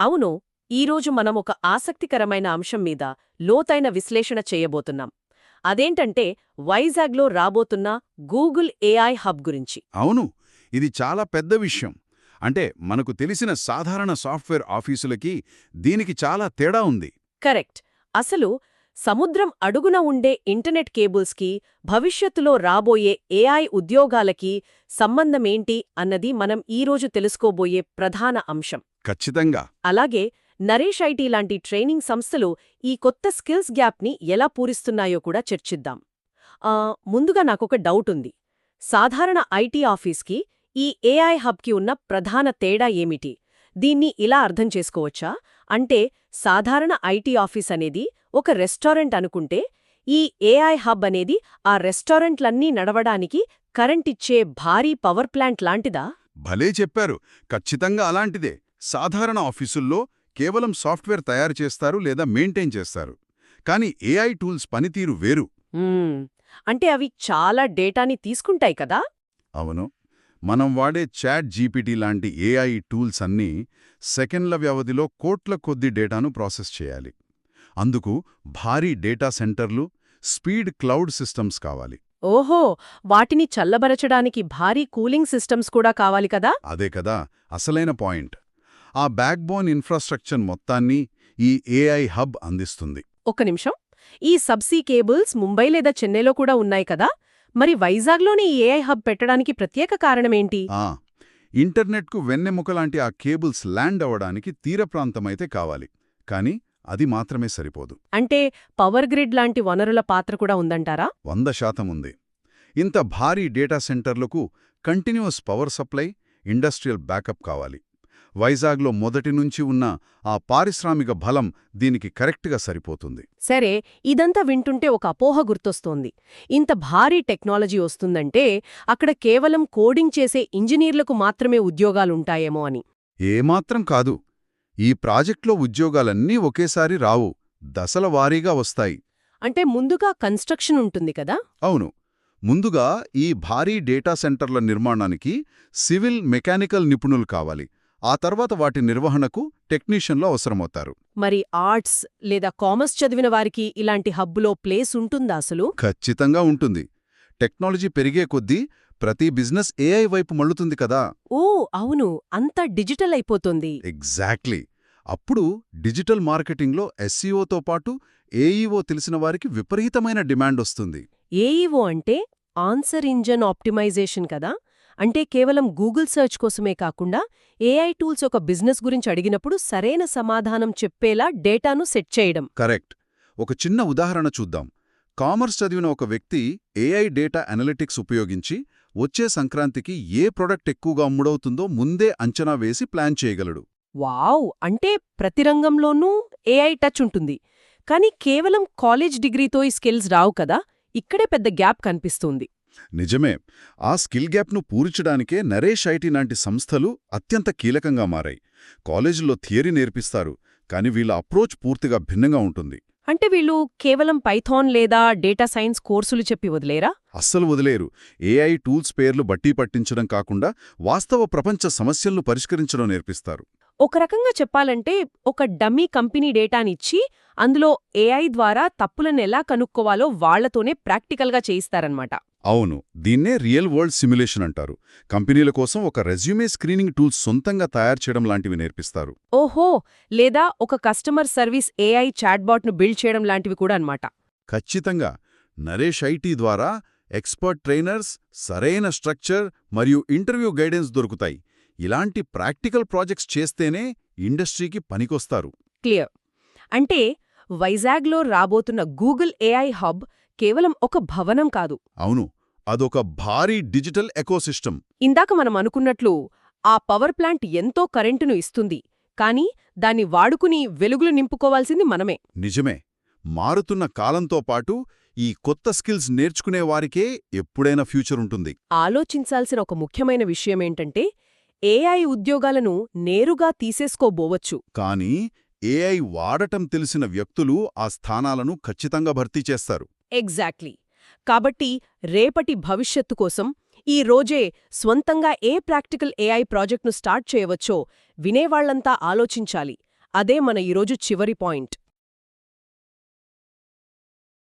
అవును, ఈరోజు మనం ఒక ఆసక్తికరమైన అంశం మీద లోతైన విశ్లేషణ చేయబోతున్నాం. అదేంటంటే వైజాగ్లో రాబోతున్న గూగుల్ ఏఐ హబ్ గురించి. అవును, ఇది చాలా పెద్ద విషయం. అంటే మనకు తెలిసిన సాధారణ సాఫ్ట్వేర్ ఆఫీసులకి దీనికి చాలా తేడా ఉంది. కరెక్ట్. అసలు సముద్రం అడుగున ఉండే ఇంటర్నెట్ కేబుల్స్కి, భవిష్యత్తులో రాబోయే ఏఐ ఉద్యోగాలకి సంబంధమేంటి అన్నది మనం ఈరోజు తెలుసుకోబోయే ప్రధాన అంశం. ఖచ్చితంగా. అలాగే నరేష్ ఐటీ లాంటి ట్రైనింగ్ సంస్థలు ఈ కొత్త స్కిల్స్ గ్యాప్ని ఎలా పూరిస్తున్నాయో కూడా చర్చిద్దాం. ముందుగా నాకొక డౌట్ ఉంది. సాధారణ ఐటీ ఆఫీస్కి ఈ ఏఐ హబ్కి ఉన్న ప్రధాన తేడా ఏమిటి? దీన్ని ఇలా అర్థం చేసుకోవచ్చా? అంటే సాధారణ ఐటీ ఆఫీస్ అనేది ఒక రెస్టారెంట్ అనుకుంటే, ఈ ఏఐ హబ్ అనేది ఆ రెస్టారెంట్లన్నీ నడవడానికి కరెంటిచ్చే భారీ పవర్ ప్లాంట్ లాంటిదా? భలే చెప్పారు. ఖచ్చితంగా అలాంటిదే. సాధారణ ఆఫీసుల్లో కేవలం సాఫ్ట్వేర్ తయారు చేస్తారు లేదా మెయింటైన్ చేస్తారు. కానీ ఏఐ టూల్స్ పనితీరు వేరు. అంటే అవి చాలా డేటాని తీసుకుంటాయి కదా? అవును, మనం వాడే చాట్ జీపీటీ లాంటి ఏఐ టూల్స్ అన్నీ సెకండ్ల వ్యవధిలో కోట్ల కొద్ది డేటాను ప్రాసెస్ చేయాలి. అందుకు భారీ డేటా సెంటర్లు, స్పీడ్ క్లౌడ్ సిస్టమ్స్ కావాలి. ఓహో, వాటిని చల్లబరచడానికి భారీ కూలింగ్ సిస్టమ్స్ కూడా కావాలి కదా? అదే కదా అసలైన పాయింట్. ఆ బ్యాక్బోన్ ఇన్ఫ్రాస్ట్రక్చర్ మొత్తాన్ని ఈ ఏఐ హబ్ అందిస్తుంది. ఒక్క నిమిషం, ఈ సబ్సీ కేబుల్స్ ముంబై లేదా చెన్నైలో కూడా ఉన్నాయి కదా? మరి వైజాగ్లోని ఈ ఏఐ హబ్ పెట్టడానికి ప్రత్యేక కారణమేంటి? ఇంటర్నెట్కు వెన్నెముకలాంటి ఆ కేబుల్స్ ల్యాండ్ అవ్వడానికి తీర ప్రాంతమైతే కావాలి. కానీ అది మాత్రమే సరిపోదు. అంటే పవర్ గ్రిడ్ లాంటి వనరుల పాత్ర కూడా ఉందంటారా? 100% ఉంది. ఇంత భారీ డేటా సెంటర్లకు continuous power supply, industrial backup కావాలి. వైజాగ్లో మొదటి నుంచి ఉన్న ఆ పారిశ్రామిక బలం దీనికి కరెక్ట్గా సరిపోతుంది. సరే, ఇదంతా వింటుంటే ఒక అపోహ గుర్తొస్తోంది. ఇంత భారీ టెక్నాలజీ వస్తుందంటే అక్కడ కేవలం కోడింగ్ చేసే ఇంజనీర్లకు మాత్రమే ఉద్యోగాలుంటాయేమో అని. ఏమాత్రం కాదు. ఈ ప్రాజెక్ట్లో ఉద్యోగాలన్నీ ఒకేసారి రావు, దశల వారీగా వస్తాయి. అంటే ముందుగా కన్స్ట్రక్షన్ ఉంటుంది కదా? అవును, ముందుగా ఈ భారీ డేటా సెంటర్ల నిర్మాణానికి సివిల్, మెకానికల్ నిపుణులు కావాలి. ఆ తర్వాత వాటి నిర్వహణకు టెక్నీషియన్లు అవసరమవుతారు. మరి ఆర్ట్స్ లేదా కామర్స్ చదివిన వారికి ఇలాంటి హబ్బులో ప్లేస్ ఉంటుందా అసలు? ఖచ్చితంగా ఉంటుంది. టెక్నాలజీ పెరిగే కొద్దీ ప్రతి బిజినెస్ ఏఐ వైపు మళ్ళుతుంది కదా. ఓ అవును, అంతా డిజిటల్ అయిపోతుంది. ఎగ్జాక్ట్లీ. అప్పుడు డిజిటల్ మార్కెటింగ్లో ఎస్ఈఓతో పాటు ఏఈఓ తెలిసిన వారికి విపరీతమైన డిమాండ్ వస్తుంది. ఏఈఓ అంటే ఆన్సర్ ఇంజన్ ఆప్టిమైజేషన్ కదా? అంటే కేవలం గూగుల్ సర్చ్ కోసమే కాకుండా ఏఐ టూల్స్ ఒక బిజినెస్ గురించి అడిగినప్పుడు సరైన సమాధానం చెప్పేలా డేటాను సెట్ చేయడం. కరెక్ట్. ఒక చిన్న ఉదాహరణ చూద్దాం. కామర్స్ చదివిన ఒక వ్యక్తి ఏఐ డేటా అనలిటిక్స్ ఉపయోగించి వచ్చే సంక్రాంతికి ఏ ప్రొడక్ట్ ఎక్కువగా అమ్ముడవుతుందో ముందే అంచనా వేసి ప్లాన్ చేయగలడు. వావ్! అంటే ప్రతి రంగంలోనూ ఏఐ టచ్ ఉంటుంది. కానీ కేవలం కాలేజ్ డిగ్రీతో ఈ స్కిల్స్ రావు కదా? ఇక్కడే పెద్ద గ్యాప్ కనిపిస్తుంది. నిజమే. ఆ స్కిల్ గ్యాప్ను పూడ్చడానికే నరేష్ ఐటీ లాంటి సంస్థలు అత్యంత కీలకంగా మారాయి. కాలేజీల్లో థియరీ నేర్పిస్తారు, కానీ వీళ్ళ అప్రోచ్ పూర్తిగా భిన్నంగా ఉంటుంది. అంటే వీళ్ళు కేవలం పైథాన్ లేదా డేటా సైన్స్ కోర్సులు చెప్పి వదిలేరా? అస్సలు వదిలేరు. ఏఐ టూల్స్ పేర్లు బట్టి పట్టించడం కాకుండా వాస్తవ ప్రపంచ సమస్యలను పరిష్కరించడం నేర్పిస్తారు. ఒక రకంగా చెప్పాలంటే ఒక డమ్మీ కంపెనీ డేటానిచ్చి అందులో ఏఐ ద్వారా తప్పులను ఎలా కనుక్కోవాలో వాళ్లతోనే ప్రాక్టికల్గా చేయిస్తారన్నమాట. అవును, దీన్నే రియల్ వరల్డ్ సిమ్యులేషన్ అంటారు. కంపెనీల కోసం ఒక రెజ్యూమే స్క్రీనింగ్ టూల్స్ సొంతంగా తయారు చేయడం లాంటివి నేర్పిస్తారు. ఓహో, లేదా ఒక కస్టమర్ సర్వీస్ ఏఐ చాట్బాట్ను బిల్డ్ చేయడం లాంటివి కూడా అన్నమాట. ఖచ్చితంగా. నరేష్ ఐటీ ద్వారా ఎక్స్పర్ట్ ట్రైనర్స్, సరైన స్ట్రక్చర్ మరియు ఇంటర్వ్యూ గైడెన్స్ దొరుకుతాయి. ఇలాంటి ప్రాక్టికల్ ప్రాజెక్ట్స్ చేస్తేనే ఇండస్ట్రీకి పనికొస్తారు. క్లియర్. అంటే వైజాగ్లో రాబోతున్న గూగుల్ ఏఐ హబ్ కేవలం ఒక భవనం కాదు. అవును, అదొక భారీ డిజిటల్ ఎకోసిస్టమ్. ఇందాక మనం అనుకున్నట్లు ఆ పవర్ ప్లాంట్ ఎంతో కరెంటును ఇస్తుంది, కానీ దాన్ని వాడుకుని వెలుగులు నింపుకోవాల్సింది మనమే. నిజమే. మారుతున్న కాలంతో పాటు ఈ కొత్త స్కిల్స్ నేర్చుకునేవారికే ఎప్పుడైనా ఫ్యూచర్ ఉంటుంది. ఆలోచించాల్సిన ఒక ముఖ్యమైన విషయమేంటంటే ఏఐ ఉద్యోగాలను నేరుగా తీసేసుకోబోవచ్చు. కానీ ఏఐ వాడటం తెలిసిన వ్యక్తులు ఆ స్థానాలను ఖచ్చితంగా భర్తీ చేస్తారు. ఎగ్జాక్ట్లీ. కాబట్టి రేపటి భవిష్యత్తు కోసం ఈ రోజే స్వంతంగా ఏ ప్రాక్టికల్ ఏఐ ప్రాజెక్ట్ను స్టార్ట్ చేయవచ్చో వినేవాళ్లంతా ఆలోచించాలి. అదే మన ఈరోజు చివరి పాయింట్.